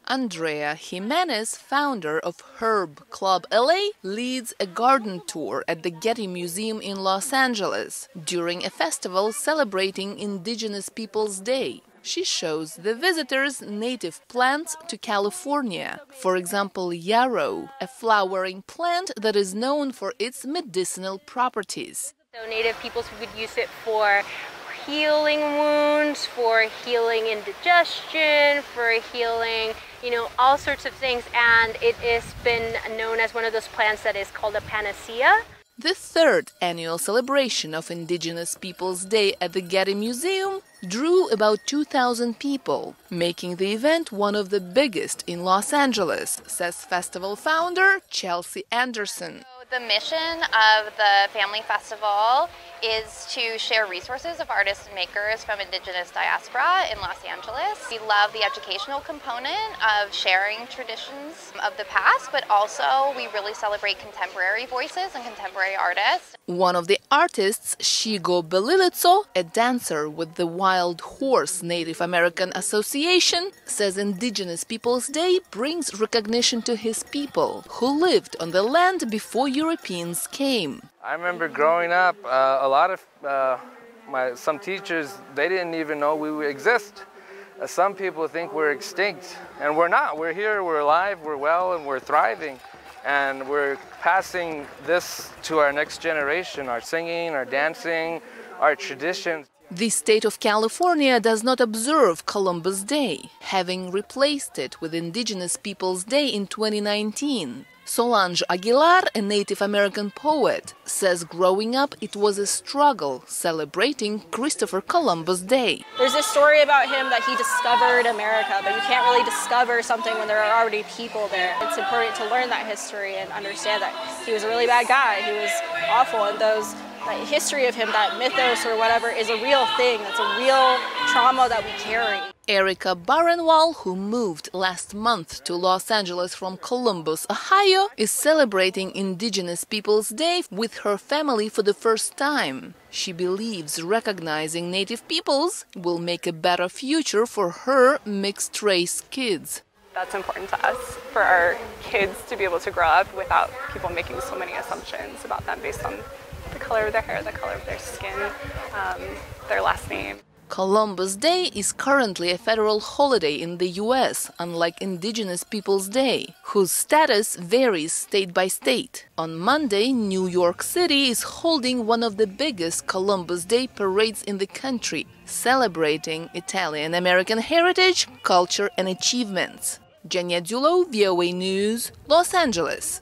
Andrea Jimenez, founder of Herb Club LA, leads a garden tour at the Getty Museum in Los Angeles during a festival celebrating Indigenous Peoples Day. She shows the visitors native plants to California. For example, yarrow, a flowering plant that is known for its medicinal properties. So native peoples would use it for healing wounds, for healing indigestion, for healing, all sorts of things. And it has been known as one of those plants that is called a panacea. The third annual celebration of Indigenous Peoples Day at the Getty Museum drew about 2,000 people, making the event one of the biggest in Los Angeles, says festival founder Chelsea Anderson. The mission of the Family Festival is to share resources of artists and makers from Indigenous diaspora in Los Angeles. We love the educational component of sharing traditions of the past, but also we really celebrate contemporary voices and contemporary artists. One of the artists, Shigo Belilitso, a dancer with the Wild Horse Native American Association, says Indigenous Peoples Day brings recognition to his people who lived on the land before Europeans came. I remember growing up, a lot of some teachers, they didn't even know we would exist. Some people think we're extinct, and we're not. We're here, we're alive, we're well, and we're thriving. And we're passing this to our next generation, our singing, our dancing, our traditions. The state of California does not observe Columbus Day, having replaced it with Indigenous Peoples Day in 2019. Solange Aguilar, a Native American poet, says growing up it was a struggle celebrating Christopher Columbus Day. There's this story about him that he discovered America, but you can't really discover something when there are already people there. It's important to learn that history and understand that he was a really bad guy, he was awful, and that history of him, that mythos or whatever, is a real thing. It's a real trauma that we carry. Erica Barrenwall, who moved last month to Los Angeles from Columbus, Ohio, is celebrating Indigenous Peoples Day with her family for the first time. She believes recognizing Native peoples will make a better future for her mixed-race kids. That's important to us, for our kids to be able to grow up without people making so many assumptions about them based on the color of their hair, the color of their skin, their last name. Columbus Day is currently a federal holiday in the U.S., unlike Indigenous Peoples Day, whose status varies state by state. On Monday, New York City is holding one of the biggest Columbus Day parades in the country, celebrating Italian-American heritage, culture and achievements. Jenya Dulo, VOA News, Los Angeles.